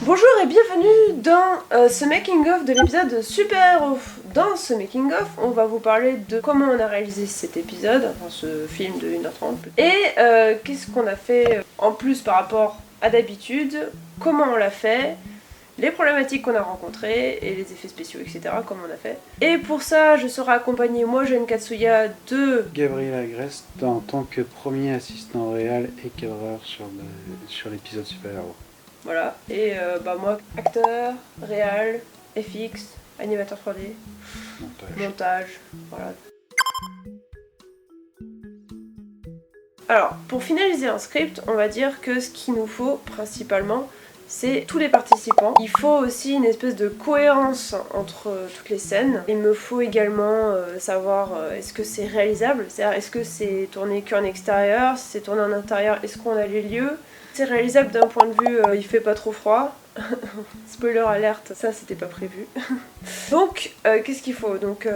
Bonjour et bienvenue dans ce making of de l'épisode de Super Héros. Dans ce making of, on va vous parler de comment on a réalisé cet épisode, enfin ce film de 1h30, et qu'est-ce qu'on a fait en plus par rapport à d'habitude, comment on l'a fait, les problématiques qu'on a rencontrées et les effets spéciaux, etc. Comment on a fait. Et pour ça, je serai accompagnée, moi, Jeanne Katsuya, de Gabriel Agreste en tant que premier assistant réel et cadreur sur l'épisode Super Héros. Voilà, et moi, acteur, réal, FX, animateur 3D, montage, voilà. Alors, pour finaliser un script, on va dire que ce qu'il nous faut principalement, c'est tous les participants. Il faut aussi une espèce de cohérence entre toutes les scènes. Il me faut également savoir est-ce que c'est réalisable, c'est-à-dire est-ce que c'est tourné qu'en extérieur, si c'est tourné en intérieur, est-ce qu'on a les lieux. C'est réalisable d'un point de vue il fait pas trop froid. Spoiler alerte, ça c'était pas prévu. Donc qu'est-ce qu'il faut? Donc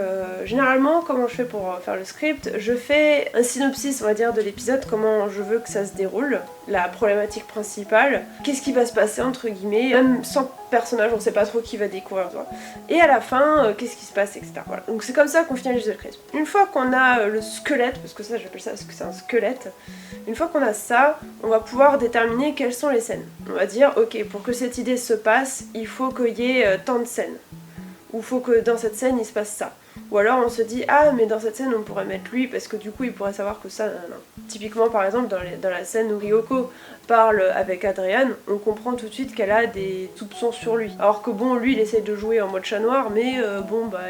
généralement comment je fais pour faire le script? Je fais un synopsis on va dire de l'épisode, comment je veux que ça se déroule, la problématique principale, qu'est-ce qui va se passer entre guillemets, même sans personnage, on sait pas trop qui va découvrir toi. Et à la fin, qu'est-ce qui se passe, etc. Voilà. Donc c'est comme ça qu'on finalise le script. Une fois qu'on a le squelette, parce que ça j'appelle ça parce que c'est un squelette, une fois qu'on a ça, on va pouvoir déterminer quelles sont les scènes. On va dire ok, pour que cette idée se passe, il faut qu'il y ait tant de scènes. Ou il faut que dans cette scène il se passe ça. Ou alors on se dit ah mais dans cette scène on pourrait mettre lui parce que du coup il pourrait savoir que ça non. Typiquement par exemple dans la scène où Ryoko parle avec Adrian, on comprend tout de suite qu'elle a des soupçons sur lui. Alors que bon lui il essaie de jouer en mode chat noir mais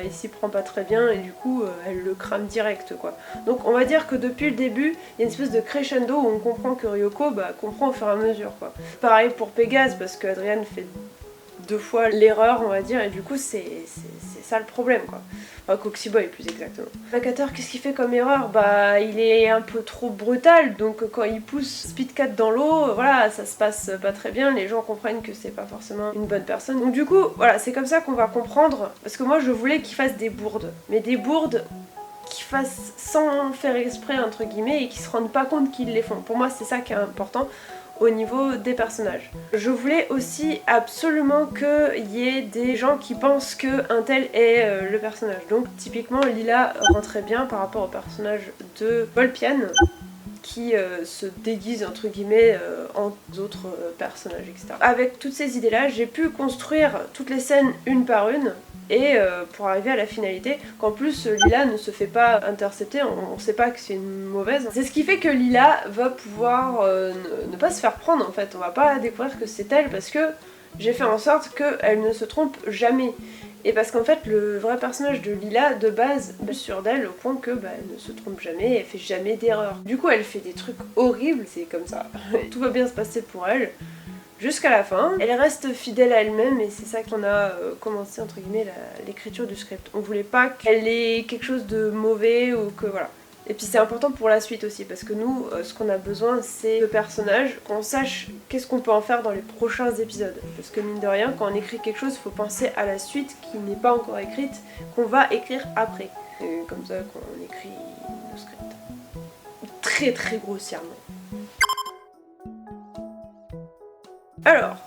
il s'y prend pas très bien et du coup elle le crame direct quoi. Donc on va dire que depuis le début il y a une espèce de crescendo où on comprend que Ryoko comprend au fur et à mesure quoi. Pareil pour Pégase parce que Adrian fait 2 fois l'erreur on va dire et du coup c'est ça le problème quoi. Enfin Coxyboy plus exactement. L'avatar qu'est-ce qu'il fait comme erreur? Il est un peu trop brutal donc quand il pousse Speedcat dans l'eau, voilà ça se passe pas très bien, les gens comprennent que c'est pas forcément une bonne personne. Donc du coup voilà c'est comme ça qu'on va comprendre parce que moi je voulais qu'il fasse des bourdes. Mais des bourdes qui fassent sans faire exprès entre guillemets et qui se rendent pas compte qu'ils les font. Pour moi c'est ça qui est important au niveau des personnages. Je voulais aussi absolument qu'il y ait des gens qui pensent qu'un tel est le personnage. Donc typiquement Lila rentrait bien par rapport au personnage de Volpian qui se déguise entre guillemets en d'autres personnages, etc. Avec toutes ces idées là, j'ai pu construire toutes les scènes une par une et pour arriver à la finalité, qu'en plus Lila ne se fait pas intercepter, on sait pas que c'est une mauvaise. C'est ce qui fait que Lila va pouvoir ne pas se faire prendre en fait, on va pas découvrir que c'est elle parce que j'ai fait en sorte qu'elle ne se trompe jamais. Et parce qu'en fait le vrai personnage de Lila de base est sûr d'elle au point que elle ne se trompe jamais, elle fait jamais d'erreur. Du coup elle fait des trucs horribles, c'est comme ça. Tout va bien se passer pour elle. Jusqu'à la fin, elle reste fidèle à elle-même et c'est ça qu'on a commencé entre guillemets l'écriture du script. On voulait pas qu'elle ait quelque chose de mauvais ou que voilà. Et puis c'est important pour la suite aussi parce que nous, ce qu'on a besoin c'est le personnage, qu'on sache qu'est-ce qu'on peut en faire dans les prochains épisodes. Parce que mine de rien, quand on écrit quelque chose, il faut penser à la suite qui n'est pas encore écrite, qu'on va écrire après. C'est comme ça qu'on écrit le script. Très très grossièrement. Alors,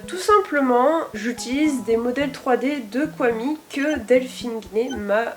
tout simplement, j'utilise des modèles 3D de Kwami que Delphine Guinée m'a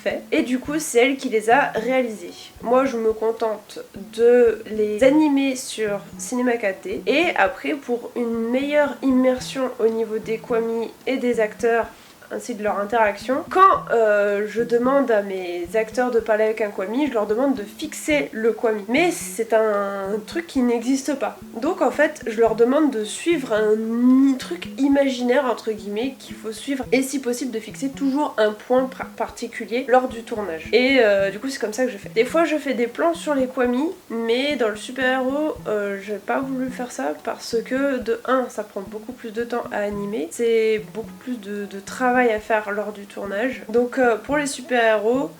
fait. Et du coup, c'est elle qui les a réalisés. Moi, je me contente de les animer sur Cinema 4D. Et après, pour une meilleure immersion au niveau des Kwami et des acteurs, ainsi de leur interaction. Quand je demande à mes acteurs de parler avec un Kwami, je leur demande de fixer le Kwami. Mais c'est un truc qui n'existe pas. Donc en fait, je leur demande de suivre un truc imaginaire entre guillemets qu'il faut suivre et si possible de fixer toujours un point particulier lors du tournage. Et du coup c'est comme ça que je fais. Des fois je fais des plans sur les Kwami, mais dans le super-héros, j'ai pas voulu faire ça parce que de 1, ça prend beaucoup plus de temps à animer, c'est beaucoup plus de travail à faire lors du tournage. Donc pour les super-héros,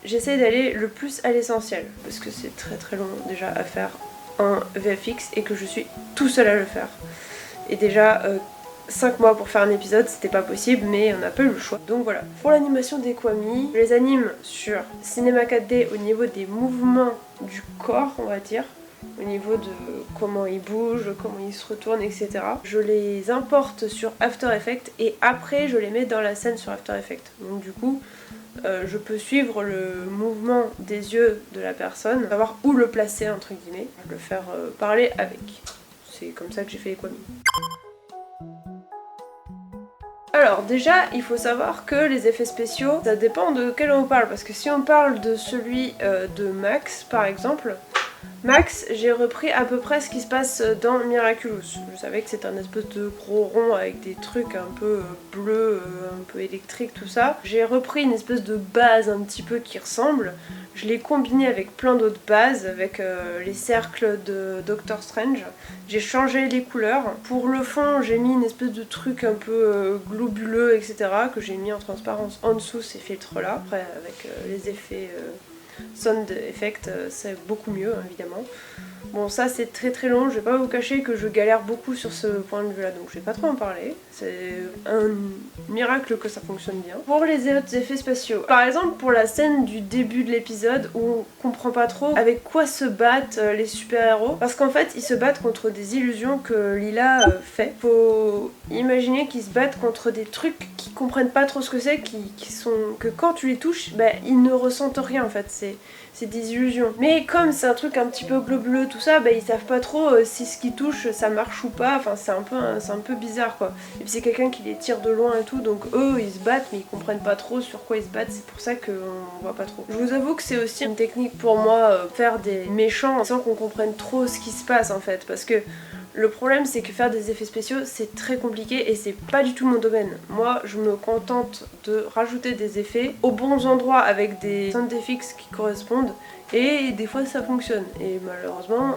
j'essaie d'aller le plus à l'essentiel parce que c'est très très long déjà à faire en VFX et que je suis tout seul à le faire. Et déjà 5 mois pour faire un épisode, c'était pas possible, mais on n'a pas eu le choix. Donc voilà. Pour l'animation des Kwami, je les anime sur Cinema 4D au niveau des mouvements du corps, on va dire. au niveau de comment ils bougent, comment ils se retournent, etc. Je les importe sur After Effects et après je les mets dans la scène sur After Effects. Donc du coup, je peux suivre le mouvement des yeux de la personne, savoir où le placer entre guillemets, le faire parler avec. C'est comme ça que j'ai fait Aquaman. Alors déjà, il faut savoir que les effets spéciaux, ça dépend de quel on parle, parce que si on parle de celui de Max par exemple, Max, j'ai repris à peu près ce qui se passe dans Miraculous. Je savais que c'était un espèce de gros rond avec des trucs un peu bleus, un peu électriques, tout ça. J'ai repris une espèce de base un petit peu qui ressemble. Je l'ai combiné avec plein d'autres bases, avec les cercles de Doctor Strange. J'ai changé les couleurs. Pour le fond, j'ai mis une espèce de truc un peu globuleux, etc. que j'ai mis en transparence en dessous ces filtres-là. Après, avec les effets... Sound Effect, c'est beaucoup mieux évidemment. Bon, ça c'est très très long, je vais pas vous cacher que je galère beaucoup sur ce point de vue là, donc je vais pas trop en parler. C'est un miracle que ça fonctionne bien. Pour les autres effets spatiaux, par exemple pour la scène du début de l'épisode où on comprend pas trop avec quoi se battent les super-héros, parce qu'en fait ils se battent contre des illusions que Lila fait. Faut imaginer qu'ils se battent contre des trucs qu'ils comprennent pas trop ce que c'est, qui sont... que quand tu les touches, bah, ils ne ressentent rien en fait, c'est des illusions. Mais comme c'est un truc un petit peu globuleux tout ça, bah, ils savent pas trop si ce qu'ils touchent ça marche ou pas, enfin c'est un peu bizarre quoi. Et puis c'est quelqu'un qui les tire de loin et tout, donc eux ils se battent mais ils comprennent pas trop sur quoi ils se battent, c'est pour ça qu'on voit pas trop. Je vous avoue que c'est aussi une technique pour moi, faire des méchants sans qu'on comprenne trop ce qui se passe en fait, parce que le problème c'est que faire des effets spéciaux c'est très compliqué et c'est pas du tout mon domaine. Moi je me contente de rajouter des effets aux bons endroits avec des sound effects qui correspondent et des fois ça fonctionne. Et malheureusement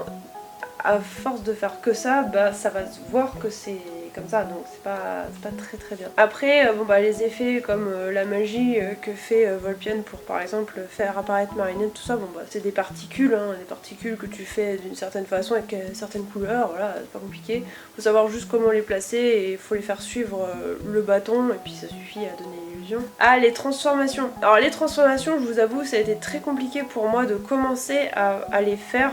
à force de faire que ça, bah ça va se voir que c'est comme ça, donc c'est pas très très bien. Après, bon bah les effets comme la magie que fait Volpian pour par exemple faire apparaître Marinette, tout ça, bon bah c'est des particules que tu fais d'une certaine façon avec certaines couleurs, voilà, c'est pas compliqué. Faut savoir juste comment les placer et faut les faire suivre le bâton et puis ça suffit à donner l'illusion. Ah, les transformations. Alors les transformations, je vous avoue, ça a été très compliqué pour moi de commencer à les faire.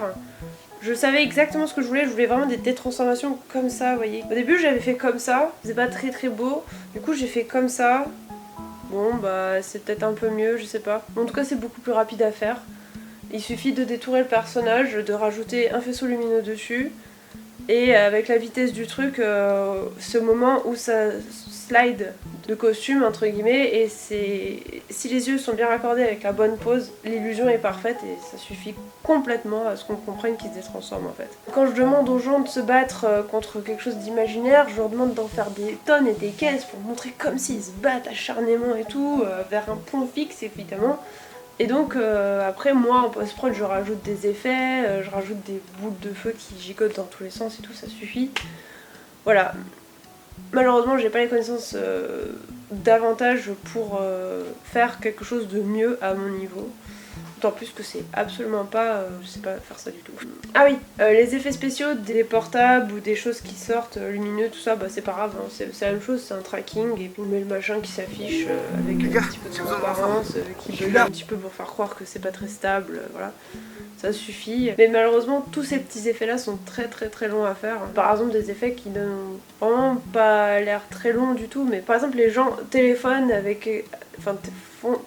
Je savais exactement ce que je voulais vraiment des transformations comme ça, vous voyez. Au début j'avais fait comme ça, c'est pas très très beau, du coup j'ai fait comme ça. Bon bah c'est peut-être un peu mieux, je sais pas. En tout cas c'est beaucoup plus rapide à faire. Il suffit de détourer le personnage, de rajouter un faisceau lumineux dessus. Et avec la vitesse du truc, ce moment où ça slide de costume entre guillemets, et si les yeux sont bien raccordés avec la bonne pose, l'illusion est parfaite et ça suffit complètement à ce qu'on comprenne qu'ils se détransforment en fait. Quand je demande aux gens de se battre contre quelque chose d'imaginaire, je leur demande d'en faire des tonnes et des caisses pour montrer comme s'ils se battent acharnément et tout, vers un point fixe évidemment. Et donc après moi en post-prod je rajoute des effets, je rajoute des boules de feu qui gigotent dans tous les sens et tout, ça suffit. Voilà. Malheureusement j'ai pas les connaissances davantage pour faire quelque chose de mieux à mon niveau. D'autant plus que c'est absolument pas, je sais pas faire ça du tout. Ah oui, les effets spéciaux des portables ou des choses qui sortent lumineux, tout ça, bah c'est pas grave, hein, c'est la même chose, c'est un tracking et puis on met le machin qui s'affiche avec un petit peu de transparence, qui bug un petit peu pour faire croire que c'est pas très stable, voilà. Ça suffit. Mais malheureusement, tous ces petits effets là sont très très très longs à faire. Par exemple, des effets qui n'ont vraiment pas l'air très longs du tout, mais par exemple, les gens téléphonent avec. Enfin,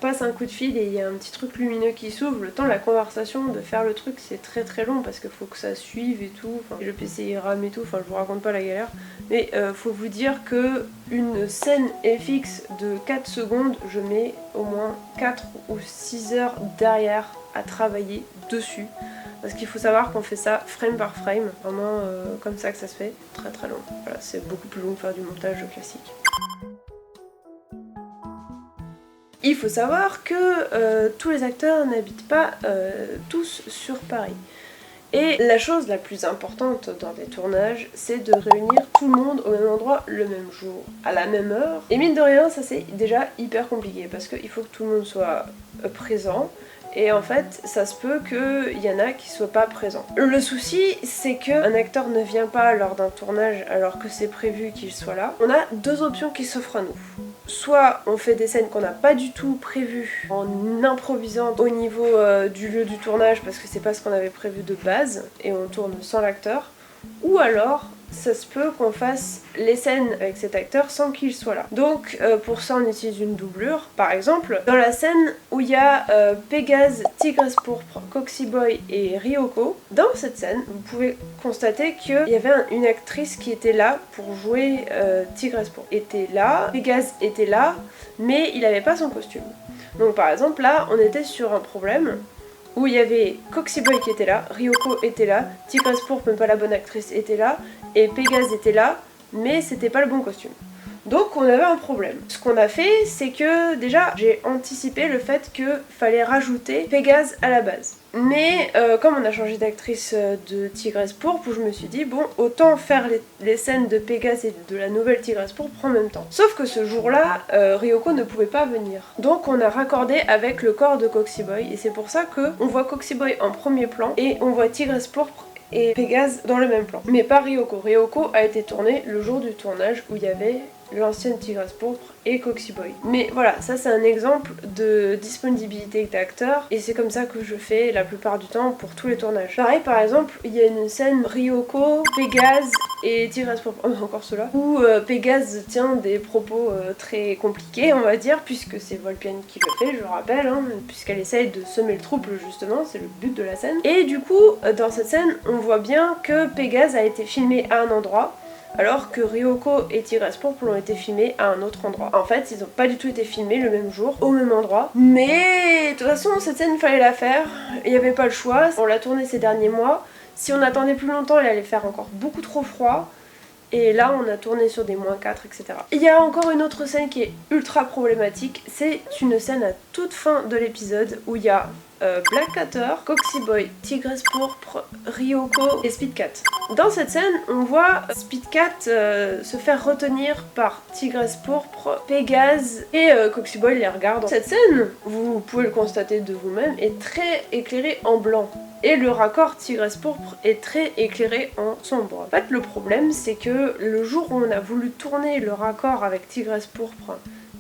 passe un coup de fil et il y a un petit truc lumineux qui s'ouvre. Le temps de la conversation, de faire le truc, c'est très très long parce qu'il faut que ça suive et tout. Enfin, le PC il rame et tout, enfin, je vous raconte pas la galère. Mais faut vous dire que une scène FX de 4 secondes, je mets au moins 4 ou 6 heures derrière à travailler dessus. Parce qu'il faut savoir qu'on fait ça frame par frame, vraiment comme ça que ça se fait, très très long. Voilà, c'est beaucoup plus long que faire du montage classique. Il faut savoir que tous les acteurs n'habitent pas tous sur Paris. Et la chose la plus importante dans des tournages, c'est de réunir tout le monde au même endroit le même jour, à la même heure. Et mine de rien, ça c'est déjà hyper compliqué parce qu'il faut que tout le monde soit présent. Et en fait, ça se peut qu'il y en a qui soient pas présents. Le souci, c'est qu'un acteur ne vient pas lors d'un tournage alors que c'est prévu qu'il soit là. On a deux options qui s'offrent à nous. soit on fait des scènes qu'on n'a pas du tout prévues en improvisant au niveau du lieu du tournage parce que c'est pas ce qu'on avait prévu de base et on tourne sans l'acteur, ou alors ça se peut qu'on fasse les scènes avec cet acteur sans qu'il soit là. Donc pour ça on utilise une doublure. Par exemple, dans la scène où il y a Pégase, Tigresse Pourpre, Coxy Boy et Ryoko, dans cette scène vous pouvez constater qu'il y avait une actrice qui était là pour jouer Tigresse Pourpre. Était là, Pégase était là, mais il n'avait pas son costume. Donc par exemple là on était sur un problème où il y avait Coxy Boy qui était là, Ryoko était là, Tigresse Pourpre, même pas la bonne actrice, était là, et Pégase était là, mais c'était pas le bon costume. Donc on avait un problème. Ce qu'on a fait, c'est que déjà j'ai anticipé le fait que fallait rajouter Pégase à la base. Mais comme on a changé d'actrice de Tigresse Pourpre, je me suis dit bon, autant faire les scènes de Pégase et de la nouvelle Tigresse Pourpre en même temps. Sauf que ce jour-là, Ryoko ne pouvait pas venir. Donc on a raccordé avec le corps de Coxy Boy, et c'est pour ça qu'on voit Coxy Boy en premier plan et on voit Tigresse Pourpre et Pégase dans le même plan. Mais pas Ryoko. Ryoko a été tourné le jour du tournage où il y avait l'ancienne Tigresse Pourpre et Coxy Boy. Mais voilà, ça c'est un exemple de disponibilité d'acteurs et c'est comme ça que je fais la plupart du temps pour tous les tournages. Pareil, par exemple, il y a une scène Ryoko, Pégase et Tigresse Pourpre, oh, encore cela, où Pégase tient des propos très compliqués, on va dire, puisque c'est Volpiane qui le fait, je rappelle, hein, puisqu'elle essaye de semer le trouble justement, c'est le but de la scène. Et du coup, dans cette scène, on voit bien que Pégase a été filmé à un endroit, alors que Ryoko et Tigresse Pourpre l'ont été filmés à un autre endroit. En fait, ils n'ont pas du tout été filmés le même jour, au même endroit. Mais de toute façon, cette scène, il fallait la faire. Il n'y avait pas le choix. On l'a tournée ces derniers mois. Si on attendait plus longtemps, il allait faire encore beaucoup trop froid. Et là, on a tourné sur des -4, etc. Il y a encore une autre scène qui est ultra problématique. C'est une scène à toute fin de l'épisode où il y a Black Catter, Coxy Boy, Tigresse Pourpre, Ryoko et Speedcat. Dans cette scène, on voit Speedcat se faire retenir par Tigresse Pourpre, Pégase et Coxy Boy les regarde. Cette scène, vous pouvez le constater de vous-même, est très éclairée en blanc. Et le raccord Tigresse Pourpre est très éclairé en sombre. En fait, le problème, c'est que le jour où on a voulu tourner le raccord avec Tigresse Pourpre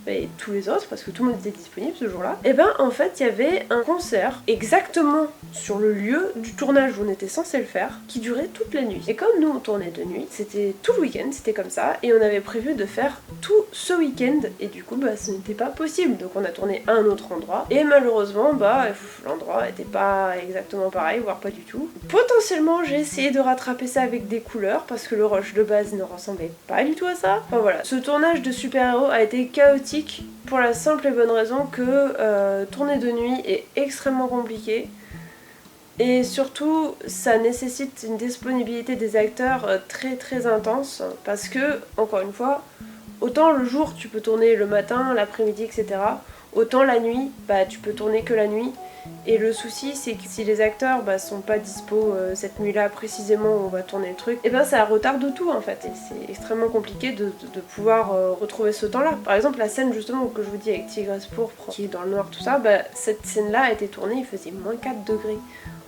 et tous les autres, parce que tout le monde était disponible ce jour-là, et ben en fait il y avait un concert exactement sur le lieu du tournage où on était censé le faire, qui durait toute la nuit. Et comme nous on tournait de nuit, c'était tout le week-end, c'était comme ça, et on avait prévu de faire tout ce week-end, et du coup bah ce n'était pas possible, donc on a tourné à un autre endroit, et malheureusement bah l'endroit était pas exactement pareil, voire pas du tout. Potentiellement j'ai essayé de rattraper ça avec des couleurs, parce que le rush de base ne ressemblait pas du tout à ça. Enfin voilà, ce tournage de super-héros a été chaotique pour la simple et bonne raison que tourner de nuit est extrêmement compliqué et surtout ça nécessite une disponibilité des acteurs très très intense parce que, encore une fois, autant le jour tu peux tourner le matin, l'après-midi, etc. Autant la nuit, bah tu peux tourner que la nuit. Et le souci c'est que si les acteurs sont pas dispo cette nuit-là précisément où on va tourner le truc, et ben ça retarde tout en fait. Et c'est extrêmement compliqué de pouvoir retrouver ce temps-là. Par exemple la scène justement que je vous dis avec Tigresse Pourpre qui est dans le noir tout ça, cette scène-là a été tournée, il faisait -4 degrés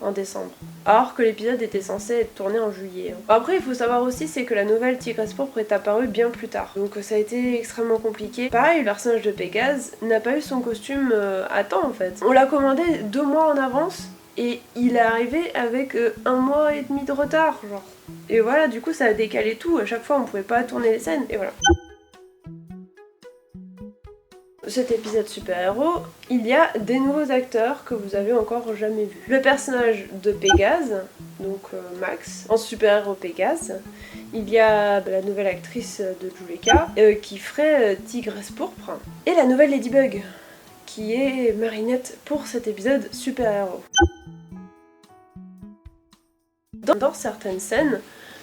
en décembre. Alors que l'épisode était censé être tourné en juillet. Après il faut savoir aussi c'est que la nouvelle Tigresse Pourpre est apparue bien plus tard. Donc ça a été extrêmement compliqué. Pareil, le personnage de Pégase n'a pas eu son costume à temps en fait. On l'a commandé 2 mois en avance et il est arrivé avec 1 mois et demi de retard genre. Et voilà, du coup ça a décalé tout, à chaque fois on pouvait pas tourner les scènes et voilà. Cet épisode super-héros, il y a des nouveaux acteurs que vous avez encore jamais vus. Le personnage de Pégase, donc Max, en super-héros Pégase. Il y a la nouvelle actrice de Juleka qui ferait Tigresse Pourpre. Et la nouvelle Ladybug, qui est Marinette pour cet épisode super-héros. Dans certaines scènes,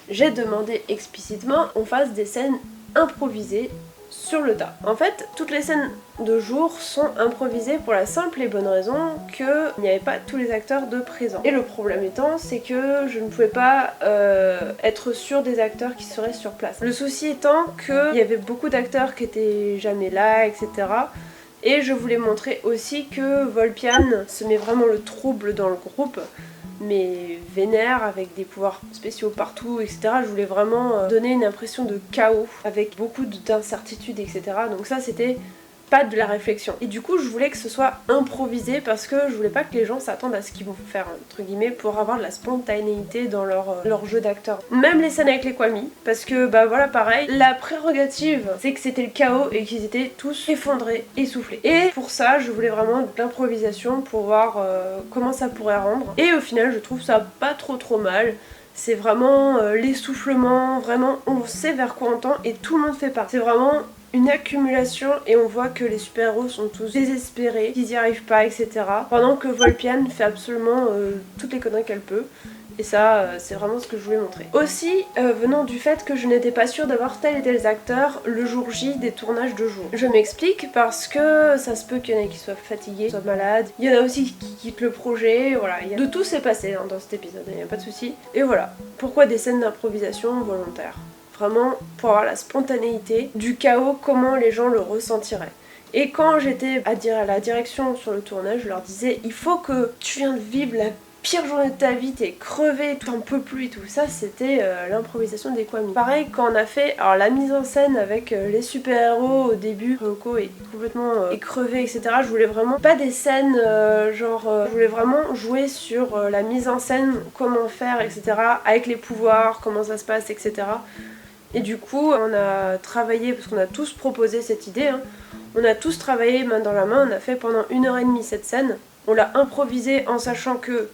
j'ai demandé explicitement qu'on fasse des scènes improvisées sur le tas. En fait, toutes les scènes de jour sont improvisées pour la simple et bonne raison qu'il n'y avait pas tous les acteurs de présents. Et le problème étant, c'est que je ne pouvais pas être sûre des acteurs qui seraient sur place. Le souci étant qu'il y avait beaucoup d'acteurs qui étaient jamais là, etc. Et je voulais montrer aussi que Volpiane se met vraiment le trouble dans le groupe, mais vénère, avec des pouvoirs spéciaux partout, etc. Je voulais vraiment donner une impression de chaos, avec beaucoup d'incertitudes, etc. Donc ça c'était pas de la réflexion. Et du coup je voulais que ce soit improvisé parce que je voulais pas que les gens s'attendent à ce qu'ils vont faire, entre guillemets, pour avoir de la spontanéité dans leur jeu d'acteur. Même les scènes avec les Kwami, parce que bah voilà pareil, la prérogative c'est que c'était le chaos et qu'ils étaient tous effondrés, essoufflés. Et pour ça je voulais vraiment de l'improvisation pour voir comment ça pourrait rendre. Et au final je trouve ça pas trop mal. C'est vraiment l'essoufflement, vraiment on sait vers quoi on tend et tout le monde fait pas. C'est vraiment une accumulation et on voit que les super-héros sont tous désespérés, qu'ils y arrivent pas, etc. Pendant que Volpiane fait absolument toutes les conneries qu'elle peut. Et ça, c'est vraiment ce que je voulais montrer. Aussi, venant du fait que je n'étais pas sûre d'avoir tel et tel acteur le jour J des tournages de jour. Je m'explique parce que ça se peut qu'il y en ait qui soient fatigués, qui soient malades. Il y en a aussi qui quittent le projet, voilà. De tout s'est passé dans cet épisode, il n'y a pas de souci. Et voilà. Pourquoi des scènes d'improvisation volontaires ? Vraiment pour avoir la spontanéité du chaos, comment les gens le ressentiraient. Et quand j'étais à la direction sur le tournage, je leur disais il faut que tu viennes de vivre la pire journée de ta vie, t'es crevé, t'en peux plus et tout ça, c'était l'improvisation des Kwami. Pareil quand on a fait alors la mise en scène avec les super-héros au début, Ryoko est complètement crevé, etc. Je voulais vraiment pas des scènes je voulais vraiment jouer sur la mise en scène, comment faire, etc. avec les pouvoirs, comment ça se passe, etc. Et du coup, on a travaillé, parce qu'on a tous proposé cette idée, hein, on a tous travaillé main dans la main, on a fait pendant 1h30 cette scène, on l'a improvisée en sachant que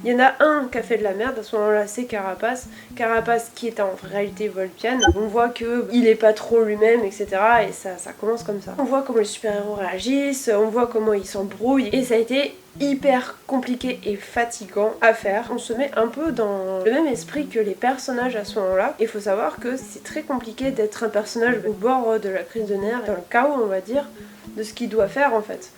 il y en a un qui a fait de la merde, à ce moment-là c'est Carapace. Carapace qui est en réalité Volpiane. On voit qu'il est pas trop lui-même, etc. Et ça commence comme ça. On voit comment les super-héros réagissent, on voit comment ils s'embrouillent. Et ça a été hyper compliqué et fatigant à faire. On se met un peu dans le même esprit que les personnages à ce moment-là. Il faut savoir que c'est très compliqué d'être un personnage au bord de la crise de nerfs, dans le chaos on va dire, de ce qu'il doit faire en fait.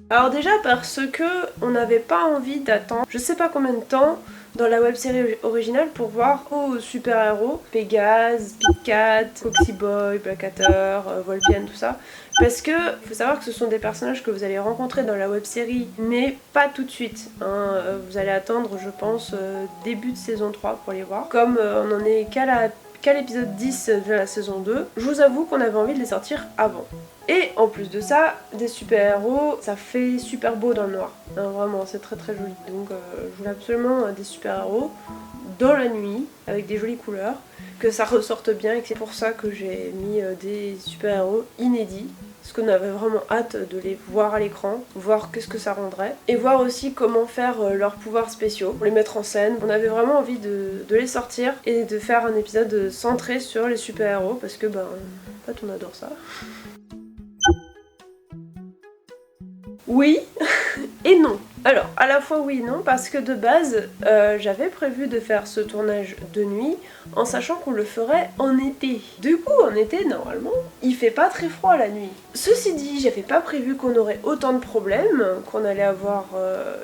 Alors déjà parce que on n'avait pas envie d'attendre je sais pas combien de temps dans la web-série originale pour voir aux super-héros, Pégase, Pit-Cat, Foxy Boy, Black Hatter, Volpiane, tout ça. Parce que faut savoir que ce sont des personnages que vous allez rencontrer dans la web-série, mais pas tout de suite. Hein. Vous allez attendre, je pense, début de saison 3 pour les voir. Comme on en est qu'à l'épisode 10 de la saison 2, je vous avoue qu'on avait envie de les sortir avant. Et en plus de ça, des super-héros, ça fait super beau dans le noir. Hein, vraiment, c'est très joli. Donc je voulais absolument des super-héros dans la nuit, avec des jolies couleurs, que ça ressorte bien et que c'est pour ça que j'ai mis des super-héros inédits. Parce qu'on avait vraiment hâte de les voir à l'écran, voir qu'est-ce que ça rendrait, et voir aussi comment faire leurs pouvoirs spéciaux, pour les mettre en scène. On avait vraiment envie de les sortir et de faire un épisode centré sur les super-héros, parce que en fait on adore ça. Oui et non. Alors, à la fois oui et non, parce que de base, j'avais prévu de faire ce tournage de nuit en sachant qu'on le ferait en été. Du coup, en été, normalement, il fait pas très froid la nuit. Ceci dit, j'avais pas prévu qu'on aurait autant de problèmes, qu'on allait avoir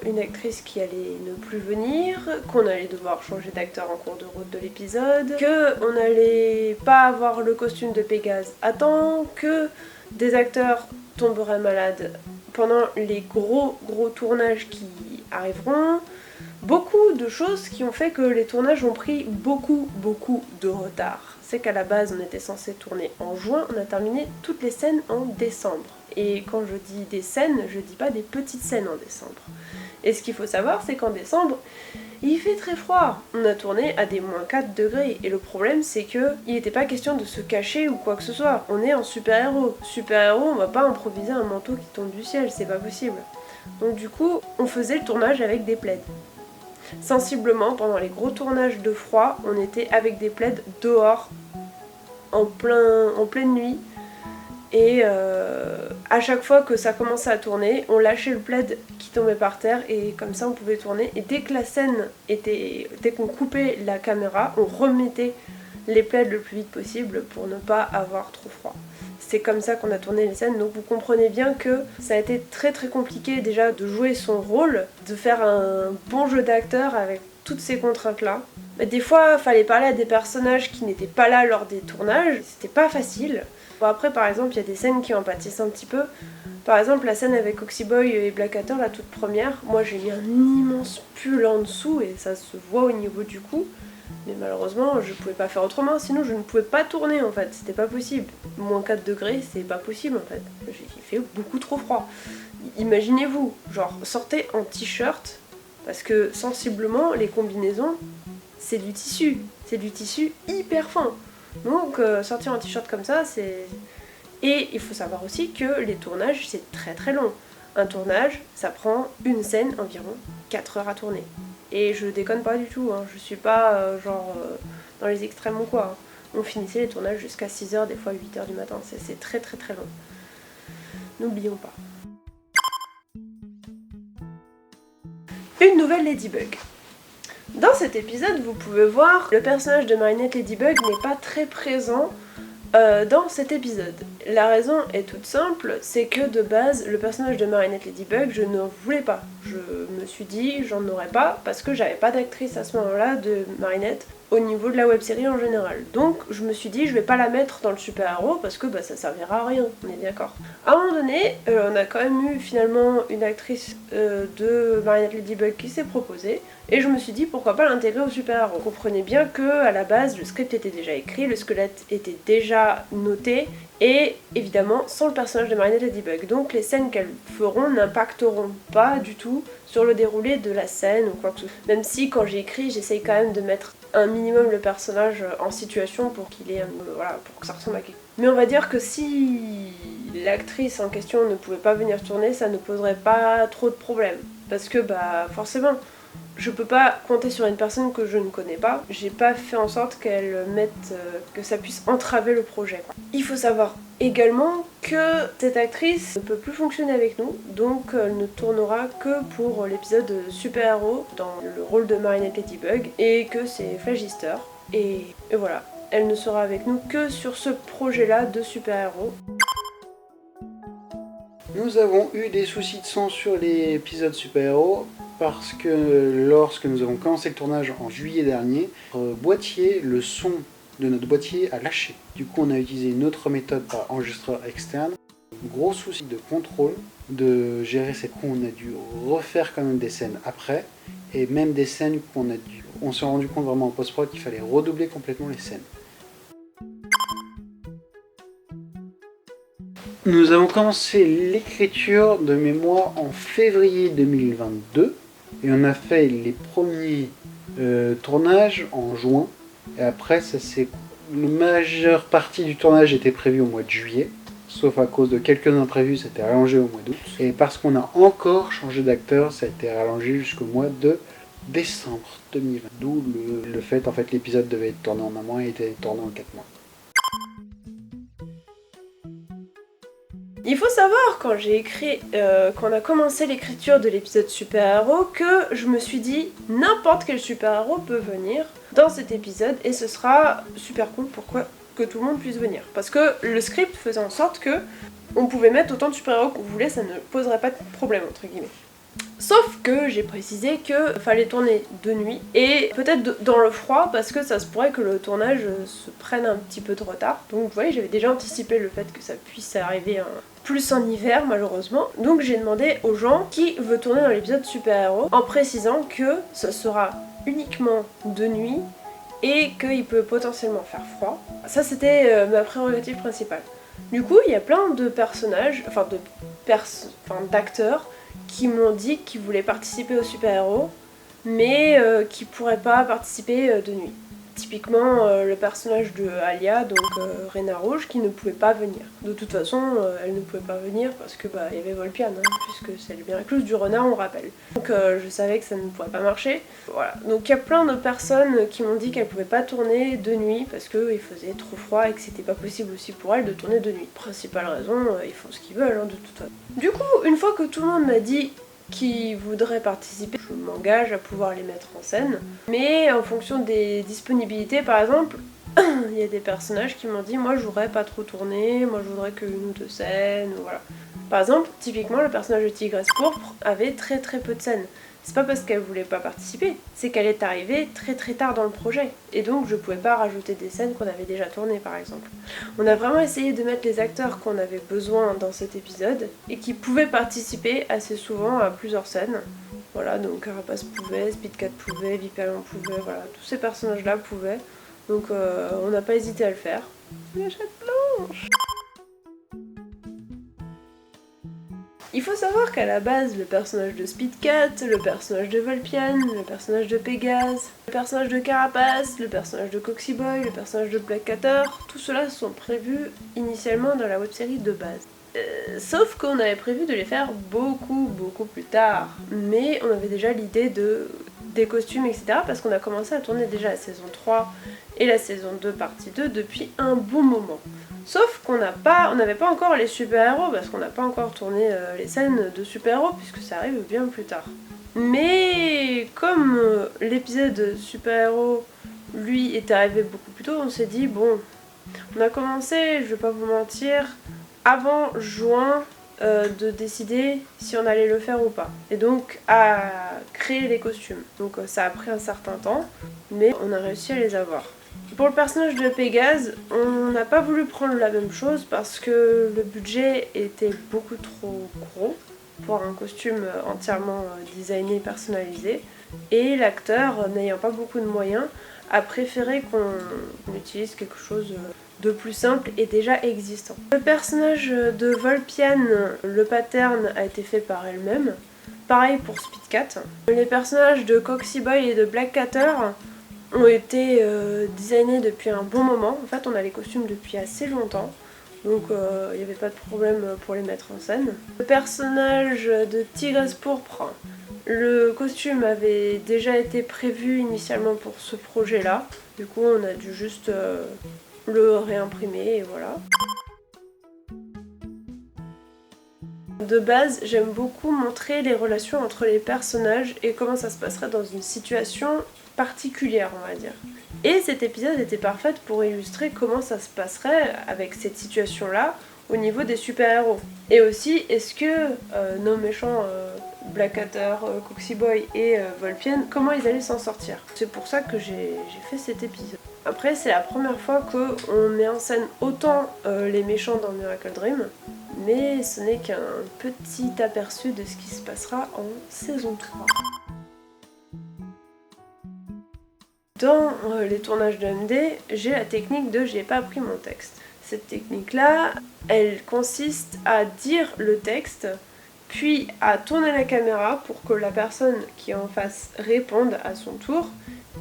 une actrice qui allait ne plus venir, qu'on allait devoir changer d'acteur en cours de route de l'épisode, qu'on allait pas avoir le costume de Pégase à temps, que des acteurs tomberaient malades pendant les gros tournages qui arriveront. Beaucoup de choses qui ont fait que les tournages ont pris beaucoup de retard. C'est qu'à la base on était censé tourner en juin, on a terminé toutes les scènes en décembre. Et quand je dis des scènes, je dis pas des petites scènes en décembre. Et ce qu'il faut savoir, c'est qu'en décembre, il fait très froid. On a tourné à des moins 4 degrés. Et le problème, c'est que il n'était pas question de se cacher ou quoi que ce soit. On est en super-héros. Super-héros, on va pas improviser un manteau qui tombe du ciel, c'est pas possible. Donc du coup, on faisait le tournage avec des plaids. Sensiblement, pendant les gros tournages de froid, on était avec des plaids dehors, en pleine nuit. Et à chaque fois que ça commençait à tourner, on lâchait le plaid qui tombait par terre et comme ça on pouvait tourner. Et dès que la scène dès qu'on coupait la caméra, on remettait les plaids le plus vite possible pour ne pas avoir trop froid. C'est comme ça qu'on a tourné les scènes, donc vous comprenez bien que ça a été très compliqué déjà de jouer son rôle, de faire un bon jeu d'acteur avec toutes ces contraintes-là. Mais des fois, fallait parler à des personnages qui n'étaient pas là lors des tournages, c'était pas facile. Bon, après, par exemple, il y a des scènes qui en pâtissent un petit peu. Par exemple, la scène avec Oxyboy et Blackwater, la toute première, moi j'ai mis un immense pull en dessous et ça se voit au niveau du cou. Mais malheureusement, je pouvais pas faire autrement, sinon je ne pouvais pas tourner en fait, c'était pas possible. Moins 4 degrés, c'est pas possible en fait. Il fait beaucoup trop froid. Imaginez-vous, genre sortez en t-shirt, parce que sensiblement, les combinaisons, c'est du tissu hyper fin. Donc sortir en t-shirt comme ça, c'est... Et il faut savoir aussi que les tournages, c'est très très long. Un tournage, ça prend une scène environ 4 heures à tourner. Et je déconne pas du tout, hein. Je suis pas dans les extrêmes ou quoi. Hein. On finissait les tournages jusqu'à 6 heures, des fois 8 heures du matin. C'est très très très long. N'oublions pas. Une nouvelle Ladybug. Dans cet épisode, vous pouvez voir, le personnage de Marinette Ladybug n'est pas très présent dans cet épisode. La raison est toute simple, c'est que de base, le personnage de Marinette Ladybug, je ne voulais pas. Je me suis dit, j'en aurais pas, parce que j'avais pas d'actrice à ce moment-là de Marinette au niveau de la web-série en général. Donc je me suis dit, je vais pas la mettre dans le super-héros, parce que ça servira à rien, on est d'accord. À un moment donné, on a quand même eu finalement une actrice de Marinette Ladybug qui s'est proposée, et je me suis dit pourquoi pas l'intégrer au super-héros. Comprenez bien que à la base le script était déjà écrit, le squelette était déjà noté, et évidemment sans le personnage de Marinette Ladybug. Donc les scènes qu'elles feront n'impacteront pas du tout sur le déroulé de la scène ou quoi que ce soit. Même si quand j'ai écrit, j'essaye quand même de mettre un minimum le personnage en situation pour qu'il ait voilà, pour que ça ressemble à quelque chose. Mais on va dire que si l'actrice en question ne pouvait pas venir tourner, ça ne poserait pas trop de problèmes. Parce que forcément, je peux pas compter sur une personne que je ne connais pas. J'ai pas fait en sorte qu'elle mette, que ça puisse entraver le projet, quoi. Il faut savoir également que cette actrice ne peut plus fonctionner avec nous, donc elle ne tournera que pour l'épisode super-héros dans le rôle de Marinette Ladybug, et que c'est Phlogister. Et voilà, elle ne sera avec nous que sur ce projet-là de super-héros. Nous avons eu des soucis de son sur les épisodes super-héros parce que lorsque nous avons commencé le tournage en juillet dernier, le son de notre boîtier a lâché. Du coup, on a utilisé une autre méthode par enregistreur externe. Gros souci de contrôle, de gérer cette coup, on a dû refaire quand même des scènes après, et même des scènes on s'est rendu compte vraiment en post-prod qu'il fallait redoubler complètement les scènes. Nous avons commencé l'écriture de mémoire en février 2022 et on a fait les premiers tournages en juin. Et après, la majeure partie du tournage était prévue au mois de juillet, sauf à cause de quelques imprévus, ça a été rallongé au mois d'août. Et parce qu'on a encore changé d'acteur, ça a été rallongé jusqu'au mois de décembre 2020. D'où le fait, en fait, l'épisode devait être tourné en un mois et était tourné en 4 mois. Il faut savoir, quand on a commencé l'écriture de l'épisode super-héros, que je me suis dit, n'importe quel super-héros peut venir dans cet épisode et ce sera super cool que tout le monde puisse venir. Parce que le script faisait en sorte que on pouvait mettre autant de super-héros qu'on voulait, ça ne poserait pas de problème, entre guillemets. Sauf que j'ai précisé qu'il fallait tourner de nuit et peut-être dans le froid parce que ça se pourrait que le tournage se prenne un petit peu de retard. Donc vous voyez, j'avais déjà anticipé le fait que ça puisse arriver plus en hiver malheureusement. Donc j'ai demandé aux gens qui veulent tourner dans l'épisode super-héros en précisant que ce sera uniquement de nuit et qu'il peut potentiellement faire froid. Ça c'était ma prérogative principale. Du coup, il y a plein de personnages, d'acteurs qui m'ont dit qu'ils voulaient participer au super-héros, mais qui pourraient pas participer de nuit. Typiquement le personnage de Alia, donc Reina Rouge, qui ne pouvait pas venir. De toute façon, elle ne pouvait pas venir parce que il y avait Volpian, puisque c'est le miraculous du renard, on rappelle. Donc je savais que ça ne pourrait pas marcher. Voilà. Donc il y a plein de personnes qui m'ont dit qu'elles pouvaient pas tourner de nuit parce qu'il faisait trop froid et que c'était pas possible aussi pour elles de tourner de nuit. Principale raison, ils font ce qu'ils veulent de toute façon. Du coup, une fois que tout le monde m'a dit qui voudraient participer, je m'engage à pouvoir les mettre en scène. Mais en fonction des disponibilités, par exemple, il y a des personnages qui m'ont dit moi je voudrais pas trop tourner, moi je voudrais qu'une ou deux scènes, voilà. Par exemple, typiquement le personnage de Tigresse Pourpre avait très peu de scènes. C'est pas parce qu'elle voulait pas participer, c'est qu'elle est arrivée très tard dans le projet. Et donc je pouvais pas rajouter des scènes qu'on avait déjà tournées par exemple. On a vraiment essayé de mettre les acteurs qu'on avait besoin dans cet épisode et qui pouvaient participer assez souvent à plusieurs scènes. Voilà, donc Carapace pouvait, Speedcat pouvait, Viperion pouvait, voilà, tous ces personnages-là pouvaient. Donc on n'a pas hésité à le faire. La chatte blanche. Il faut savoir qu'à la base, le personnage de Speedcat, le personnage de Volpian, le personnage de Pégase, le personnage de Carapace, le personnage de Coxyboy, le personnage de Blackcatter, tout cela sont prévus initialement dans la web-série de base. Sauf qu'on avait prévu de les faire beaucoup plus tard. Mais on avait déjà l'idée des costumes, etc. Parce qu'on a commencé à tourner déjà la saison 3 et la saison 2 partie 2 depuis un bon moment. Sauf qu'on n'avait pas encore les super-héros, parce qu'on n'a pas encore tourné les scènes de super-héros, puisque ça arrive bien plus tard. Mais comme l'épisode super-héros, lui, est arrivé beaucoup plus tôt, on s'est dit, bon, on a commencé, je vais pas vous mentir, avant juin, de décider si on allait le faire ou pas. Et donc à créer les costumes. Donc ça a pris un certain temps, mais on a réussi à les avoir. Pour le personnage de Pégase, on n'a pas voulu prendre la même chose parce que le budget était beaucoup trop gros pour un costume entièrement designé et personnalisé. Et l'acteur, n'ayant pas beaucoup de moyens, a préféré qu'on utilise quelque chose de plus simple et déjà existant. Le personnage de Volpian, le pattern a été fait par elle-même. Pareil pour Speedcat. Les personnages de Coxyboy et de Blackcatter ont été designés depuis un bon moment. En fait, on a les costumes depuis assez longtemps. Donc il n'y avait pas de problème pour les mettre en scène. Le personnage de Tigresse Pourpre, le costume avait déjà été prévu initialement pour ce projet-là. Du coup, on a dû juste le réimprimer et voilà. De base, j'aime beaucoup montrer les relations entre les personnages et comment ça se passerait dans une situation particulière, on va dire. Et cet épisode était parfait pour illustrer comment ça se passerait avec cette situation-là au niveau des super-héros. Et aussi, est-ce que nos méchants Blackcatter, Coxyboy et Volpian, comment ils allaient s'en sortir. C'est pour ça que j'ai fait cet épisode. Après, c'est la première fois qu'on met en scène autant les méchants dans Miracle Dream, mais ce n'est qu'un petit aperçu de ce qui se passera en saison 3. Dans les tournages de MD, j'ai la technique de j'ai pas appris mon texte. Cette technique-là, elle consiste à dire le texte, puis à tourner la caméra pour que la personne qui est en face réponde à son tour.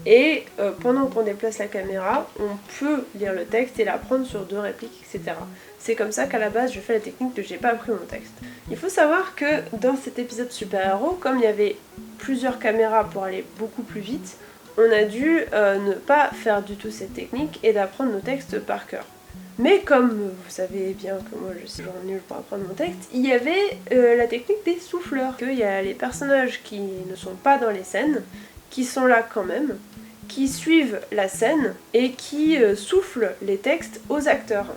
Et pendant qu'on déplace la caméra, on peut lire le texte et l'apprendre sur 2 répliques, etc. C'est comme ça qu'à la base je fais la technique de j'ai pas appris mon texte. Il faut savoir que dans cet épisode super-héros, comme il y avait plusieurs caméras pour aller beaucoup plus vite, on a dû ne pas faire du tout cette technique et d'apprendre nos textes par cœur. Mais comme vous savez bien que moi je suis genre nulle pour apprendre mon texte, il y avait la technique des souffleurs. Il y a les personnages qui ne sont pas dans les scènes, qui sont là quand même, qui suivent la scène et qui soufflent les textes aux acteurs.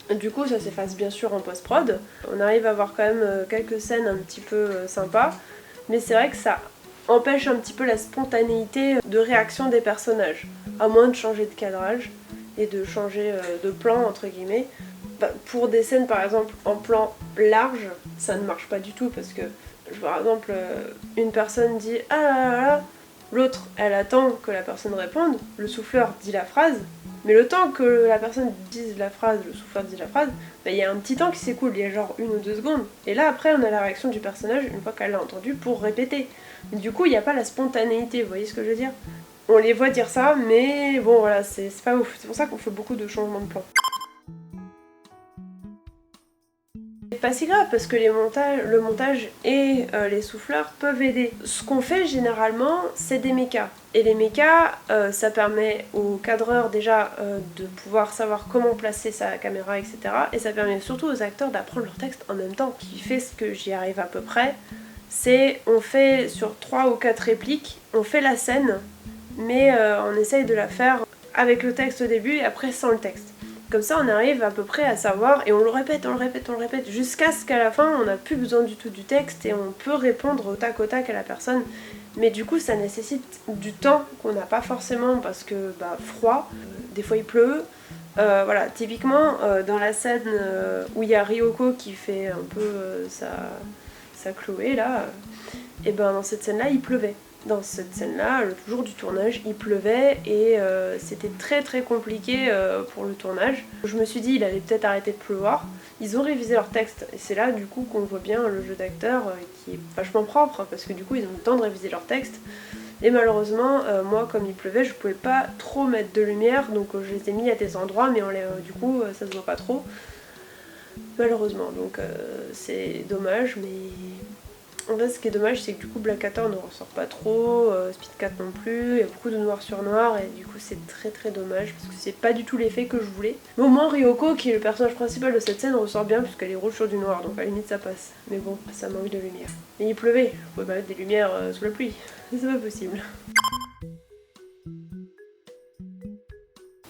Du coup ça s'efface bien sûr en post-prod, on arrive à avoir quand même quelques scènes un petit peu sympas, mais c'est vrai que ça empêche un petit peu la spontanéité de réaction des personnages, à moins de changer de cadrage et de changer de plan entre guillemets. Pour des scènes par exemple en plan large, ça ne marche pas du tout parce que par exemple une personne dit ah là là là, l'autre elle attend que la personne réponde, le souffleur dit la phrase, mais le temps que la personne dise la phrase, le souffleur dit la phrase, il y a un petit temps qui s'écoule, il y a genre 1 ou 2 secondes, et là après on a la réaction du personnage une fois qu'elle l'a entendu pour répéter. Mais du coup il n'y a pas la spontanéité, vous voyez ce que je veux dire? On les voit dire ça, mais bon voilà, c'est pas ouf, c'est pour ça qu'on fait beaucoup de changements de plan. C'est pas si grave parce que le montage et les souffleurs peuvent aider. Ce qu'on fait généralement, c'est des mechas. Et les mechas, ça permet au cadreur déjà de pouvoir savoir comment placer sa caméra, etc. Et ça permet surtout aux acteurs d'apprendre leur texte en même temps. Ce qui fait ce que j'y arrive à peu près, c'est on fait sur 3 ou 4 répliques, on fait la scène, mais on essaye de la faire avec le texte au début et après sans le texte. Comme ça on arrive à peu près à savoir, et on le répète, jusqu'à ce qu'à la fin on n'a plus besoin du tout du texte et on peut répondre au tac à la personne. Mais du coup ça nécessite du temps qu'on n'a pas forcément parce que froid, des fois il pleut. Voilà, typiquement dans la scène où il y a Ryoko qui fait un peu sa Chloé là, et ben dans cette scène là il pleuvait. Dans cette scène-là, le jour du tournage, il pleuvait et c'était très compliqué pour le tournage. Je me suis dit, il allait peut-être arrêter de pleuvoir. Ils ont révisé leur texte et c'est là du coup qu'on voit bien le jeu d'acteur qui est vachement propre parce que du coup ils ont le temps de réviser leur texte. Et malheureusement, moi comme il pleuvait, je pouvais pas trop mettre de lumière donc je les ai mis à des endroits mais du coup ça se voit pas trop. Malheureusement, donc c'est dommage mais... En fait, ce qui est dommage, c'est que du coup, Black Adder ne ressort pas trop, Speed 4 non plus, il y a beaucoup de noir sur noir, et du coup, c'est très dommage, parce que c'est pas du tout l'effet que je voulais. Mais au moins, Ryoko, qui est le personnage principal de cette scène, ressort bien, puisqu'elle est rouge sur du noir, donc à la limite, ça passe. Mais bon, ça manque de lumière. Mais il pleuvait, je pouvais pas mettre des lumières sous la pluie, c'est pas possible.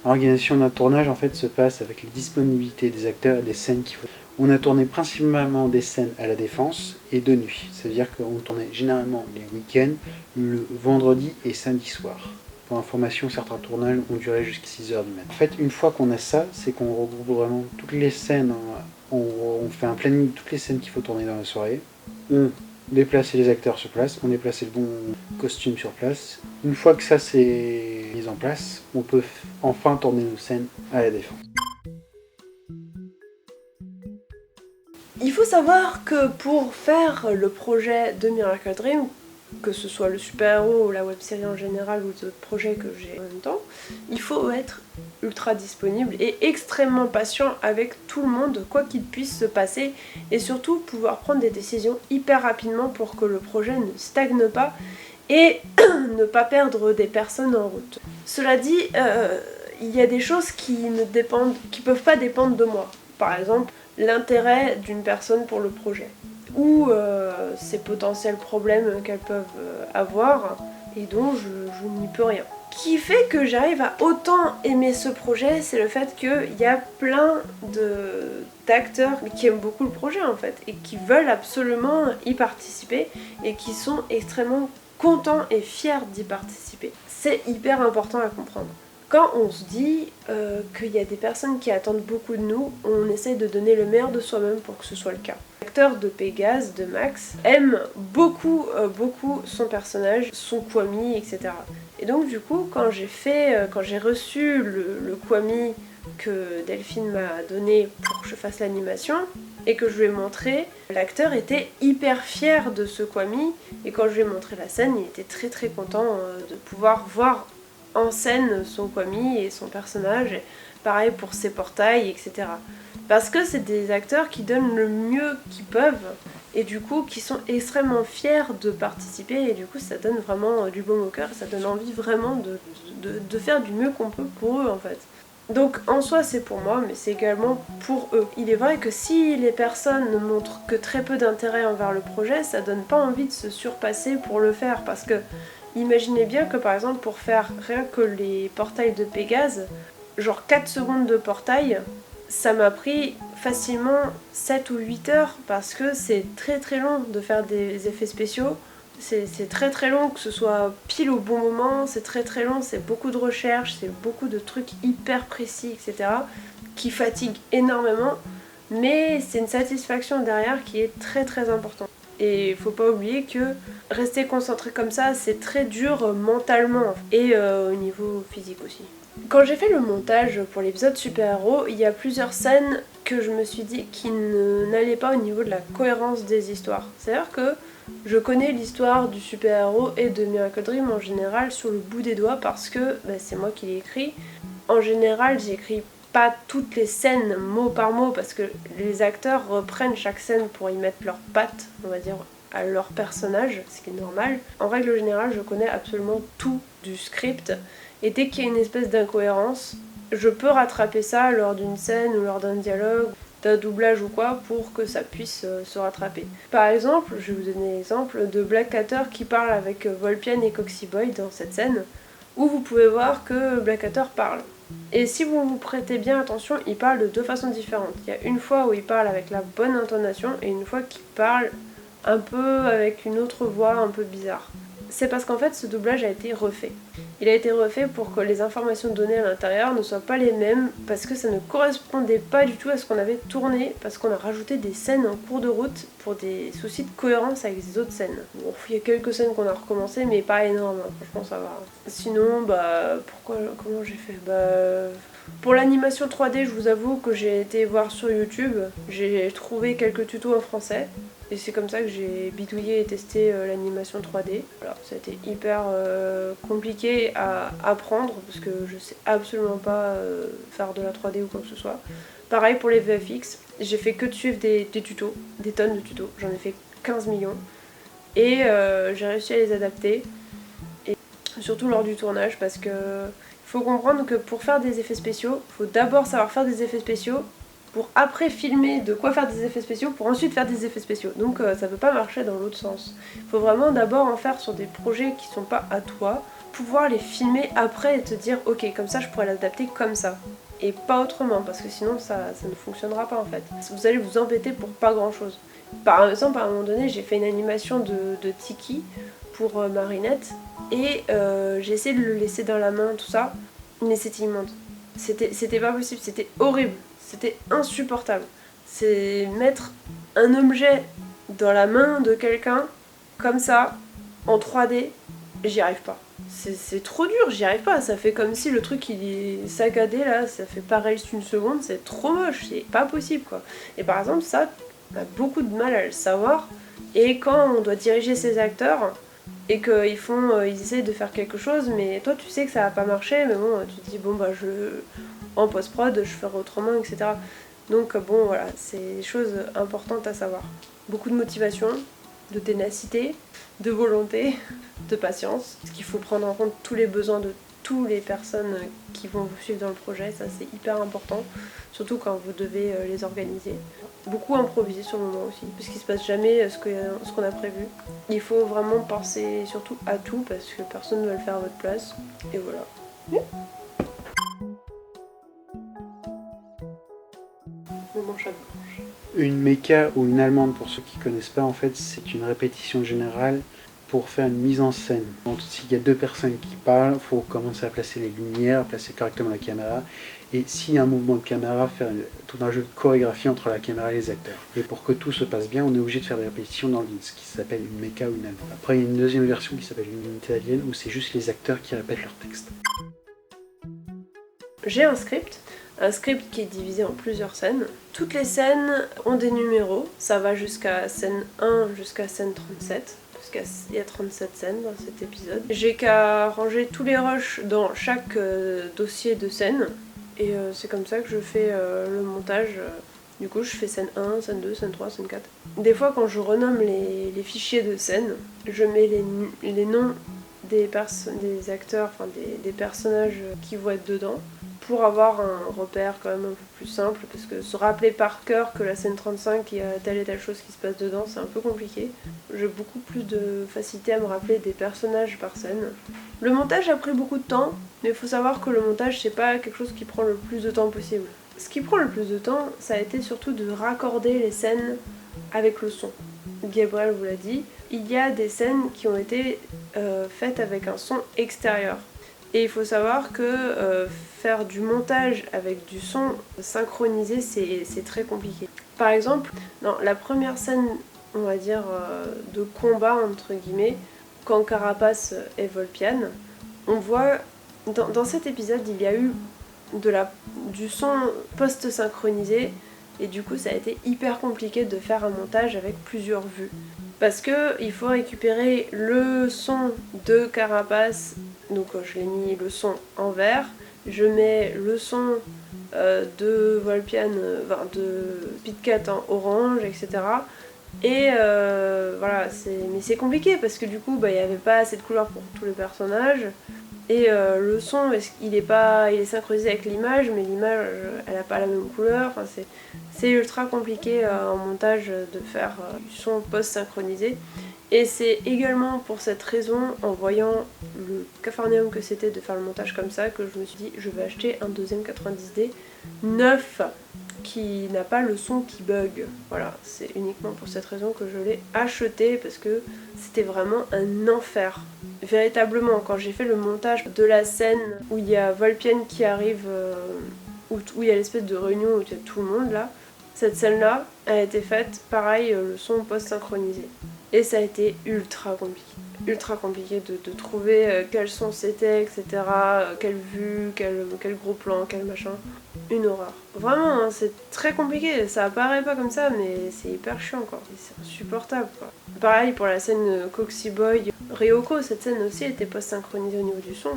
L'organisation d'un tournage en fait se passe avec les disponibilités des acteurs et des scènes qu'il faut. On a tourné principalement des scènes à la Défense et de nuit. C'est-à-dire qu'on tournait généralement les week-ends, le vendredi et samedi soir. Pour information, certains tournages ont duré jusqu'à 6h du matin. En fait, une fois qu'on a ça, c'est qu'on regroupe vraiment toutes les scènes, on fait un planning de toutes les scènes qu'il faut tourner dans la soirée. On déplace les acteurs sur place, on déplace le bon costume sur place. Une fois que ça c'est mis en place, on peut enfin tourner nos scènes à la Défense. Il faut savoir que pour faire le projet de Miracle Dream, que ce soit le super-héros ou la web-série en général ou d'autres projets que j'ai en même temps, il faut être ultra disponible et extrêmement patient avec tout le monde, quoi qu'il puisse se passer, et surtout pouvoir prendre des décisions hyper rapidement pour que le projet ne stagne pas et ne pas perdre des personnes en route. Cela dit, il y a des choses qui peuvent pas dépendre de moi. Par exemple, l'intérêt d'une personne pour le projet ou ces potentiels problèmes qu'elles peuvent avoir et dont je n'y peux rien. Ce qui fait que j'arrive à autant aimer ce projet, c'est le fait qu'il y a plein d'acteurs qui aiment beaucoup le projet en fait et qui veulent absolument y participer et qui sont extrêmement contents et fiers d'y participer. C'est hyper important à comprendre. Quand on se dit qu'il y a des personnes qui attendent beaucoup de nous, on essaye de donner le meilleur de soi-même pour que ce soit le cas. L'acteur de Pégase, de Max, aime beaucoup son personnage, son Kwami, etc. Et donc du coup, quand j'ai reçu le Kwami que Delphine m'a donné pour que je fasse l'animation, et que je lui ai montré, l'acteur était hyper fier de ce Kwami, et quand je lui ai montré la scène, il était très content de pouvoir voir en scène son Kwami et son personnage, et pareil pour ses portails, etc. Parce que c'est des acteurs qui donnent le mieux qu'ils peuvent, et du coup qui sont extrêmement fiers de participer, et du coup ça donne vraiment du baume au cœur, ça donne envie vraiment de faire du mieux qu'on peut pour eux en fait. Donc en soi c'est pour moi, mais c'est également pour eux. Il est vrai que si les personnes ne montrent que très peu d'intérêt envers le projet, ça donne pas envie de se surpasser pour le faire, parce que imaginez bien que par exemple pour faire rien que les portails de Pégase, genre 4 secondes de portail, ça m'a pris facilement 7 ou 8 heures parce que c'est très long de faire des effets spéciaux. C'est très long que ce soit pile au bon moment, c'est très long, c'est beaucoup de recherche, c'est beaucoup de trucs hyper précis, etc. qui fatiguent énormément, mais c'est une satisfaction derrière qui est très importante. Et il faut pas oublier que rester concentré comme ça, c'est très dur mentalement et au niveau physique aussi. Quand j'ai fait le montage pour l'épisode super-héros, il y a plusieurs scènes que je me suis dit qui n'allaient pas au niveau de la cohérence des histoires. C'est-à-dire que je connais l'histoire du super-héros et de Miracle Dream en général sur le bout des doigts parce que c'est moi qui l'ai écrit. En général, j'écris pas toutes les scènes mot par mot parce que les acteurs reprennent chaque scène pour y mettre leurs pattes, on va dire, à leur personnage, ce qui est normal. En règle générale, je connais absolument tout du script et dès qu'il y a une espèce d'incohérence, je peux rattraper ça lors d'une scène ou lors d'un dialogue, d'un doublage ou quoi, pour que ça puisse se rattraper. Par exemple, je vais vous donner l'exemple de Black Adder qui parle avec Volpian et Coxy Boy dans cette scène, où vous pouvez voir que Black Adder parle. Et si vous vous prêtez bien attention, il parle de deux façons différentes. Il y a une fois où il parle avec la bonne intonation et une fois qu'il parle un peu avec une autre voix un peu bizarre. C'est parce qu'en fait ce doublage a été refait. Il a été refait pour que les informations données à l'intérieur ne soient pas les mêmes parce que ça ne correspondait pas du tout à ce qu'on avait tourné, parce qu'on a rajouté des scènes en cours de route pour des soucis de cohérence avec les autres scènes. Bon, il y a quelques scènes qu'on a recommencé mais pas énorme, hein. Franchement ça va. Sinon comment j'ai fait pour l'animation 3D, je vous avoue que j'ai été voir sur YouTube, j'ai trouvé quelques tutos en français. Et c'est comme ça que j'ai bidouillé et testé l'animation 3D. Alors ça a été hyper compliqué à apprendre parce que je sais absolument pas faire de la 3D ou quoi que ce soit. Pareil pour les VFX, j'ai fait que de suivre des tutos, des tonnes de tutos, j'en ai fait 15 millions. Et j'ai réussi à les adapter, et surtout lors du tournage parce que il faut comprendre que pour faire des effets spéciaux, il faut d'abord savoir faire des effets spéciaux pour après filmer de quoi faire des effets spéciaux pour ensuite faire des effets spéciaux. Donc ça peut pas marcher dans l'autre sens. Il faut vraiment d'abord en faire sur des projets qui sont pas à toi, pouvoir les filmer après et te dire ok comme ça je pourrais l'adapter comme ça. Et pas autrement parce que sinon ça ne fonctionnera pas en fait. Vous allez vous embêter pour pas grand chose. Par exemple à un moment donné j'ai fait une animation de Tiki pour Marinette et j'ai essayé de le laisser dans la main tout ça, mais c'était immonde. C'était pas possible, c'était horrible. C'était insupportable. C'est mettre un objet dans la main de quelqu'un, comme ça, en 3D, j'y arrive pas. C'est trop dur, j'y arrive pas. Ça fait comme si le truc il est saccadé là, ça fait pareil une seconde, c'est trop moche, c'est pas possible quoi. Et par exemple, ça, on a beaucoup de mal à le savoir. Et quand on doit diriger ces acteurs, et qu'ils essayent de faire quelque chose, mais toi tu sais que ça va pas marcher, mais bon, tu te dis bon en post-prod, je ferai autrement, etc. Donc bon, voilà, c'est des choses importantes à savoir. Beaucoup de motivation, de ténacité, de volonté, de patience, parce qu'il faut prendre en compte tous les besoins de toutes les personnes qui vont vous suivre dans le projet, ça c'est hyper important, surtout quand vous devez les organiser. Beaucoup improviser sur le moment aussi, parce qu'il se passe jamais ce qu'on a prévu. Il faut vraiment penser surtout à tout, parce que personne ne va le faire à votre place, et voilà. Moment chat blanche. Une méca ou une allemande, pour ceux qui ne connaissent pas, en fait, c'est une répétition générale pour faire une mise en scène. Donc, s'il y a deux personnes qui parlent, il faut commencer à placer les lumières, placer correctement la caméra. Et s'il y a un mouvement de caméra, faire tout un jeu de chorégraphie entre la caméra et les acteurs. Et pour que tout se passe bien, on est obligé de faire des répétitions dans ce qui s'appelle une méca ou une allemande. Après, il y a une deuxième version qui s'appelle une italienne, où c'est juste les acteurs qui répètent leur texte. J'ai un script qui est divisé en plusieurs scènes. Toutes les scènes ont des numéros, ça va jusqu'à scène 1 jusqu'à scène 37. Il y a 37 scènes dans cet épisode. J'ai qu'à ranger tous les rushs dans chaque dossier de scène et c'est comme ça que je fais le montage. Du coup je fais scène 1, scène 2, scène 3, scène 4. Des fois quand je renomme les fichiers de scène, je mets les noms des acteurs, enfin des personnages qui vont être dedans, pour avoir un repère quand même un peu plus simple, parce que se rappeler par cœur que la scène 35 il y a telle et telle chose qui se passe dedans, c'est un peu compliqué. J'ai beaucoup plus de facilité à me rappeler des personnages par scène. Le montage a pris beaucoup de temps, mais il faut savoir que le montage c'est pas quelque chose qui prend le plus de temps possible. Ce qui prend le plus de temps, ça a été surtout de raccorder les scènes avec le son. Gabriel vous l'a dit, il y a des scènes qui ont été faites avec un son extérieur. Et il faut savoir que faire du montage avec du son synchronisé, c'est très compliqué. Par exemple, dans la première scène, on va dire, de combat, entre guillemets, quand Carapace et Volpiane, on voit, dans cet épisode, il y a eu du son post-synchronisé, et du coup ça a été hyper compliqué de faire un montage avec plusieurs vues. Parce que il faut récupérer le son de Carapace, donc je l'ai mis le son en vert, je mets le son de Volpiane, de Pitcat en orange, etc. Et voilà, mais c'est compliqué parce que du coup il n'y avait pas assez de couleurs pour tous les personnages. Et le son, il est synchronisé avec l'image, mais l'image, elle a pas la même couleur. Enfin, c'est ultra compliqué en montage de faire du son post-synchronisé. Et c'est également pour cette raison, en voyant le Capharnaüm que c'était de faire le montage comme ça, que je me suis dit je vais acheter un deuxième 90D neuf qui n'a pas le son qui bug. Voilà, c'est uniquement pour cette raison que je l'ai acheté, parce que c'était vraiment un enfer. Véritablement, quand j'ai fait le montage de la scène où il y a Volpienne qui arrive, où il y a l'espèce de réunion où il y a tout le monde là, cette scène-là a été faite, pareil, le son post-synchronisé. Et ça a été ultra compliqué. Ultra compliqué de trouver quel son c'était, etc. Quelle vue, quel gros plan, quel machin. Une horreur. Vraiment, hein, c'est très compliqué. Ça apparaît pas comme ça, mais c'est hyper chiant, quoi. C'est insupportable, quoi. Pareil pour la scène Coxy Boy. Ryoko, cette scène aussi était post-synchronisée au niveau du son.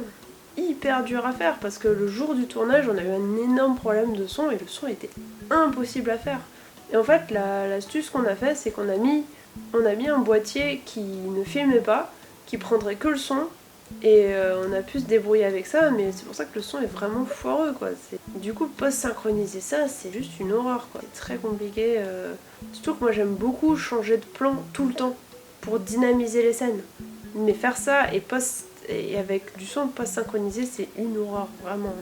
Hyper dur à faire, parce que le jour du tournage, on a eu un énorme problème de son, et le son était impossible à faire. Et en fait, l'astuce qu'on a fait, c'est qu'on a mis un boîtier qui ne filmait pas, qui prendrait que le son, et on a pu se débrouiller avec ça, mais c'est pour ça que le son est vraiment foireux, quoi. Du coup, post-synchroniser ça, c'est juste une horreur, quoi. C'est très compliqué, surtout que moi j'aime beaucoup changer de plan tout le temps pour dynamiser les scènes. Mais faire ça et avec du son post-synchronisé, c'est une horreur, vraiment.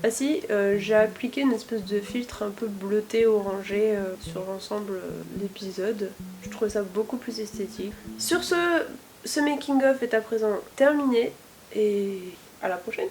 Ah si, j'ai appliqué une espèce de filtre un peu bleuté, orangé sur l'ensemble de l'épisode. Je trouvais ça beaucoup plus esthétique. Sur ce making-of est à présent terminé, et à la prochaine.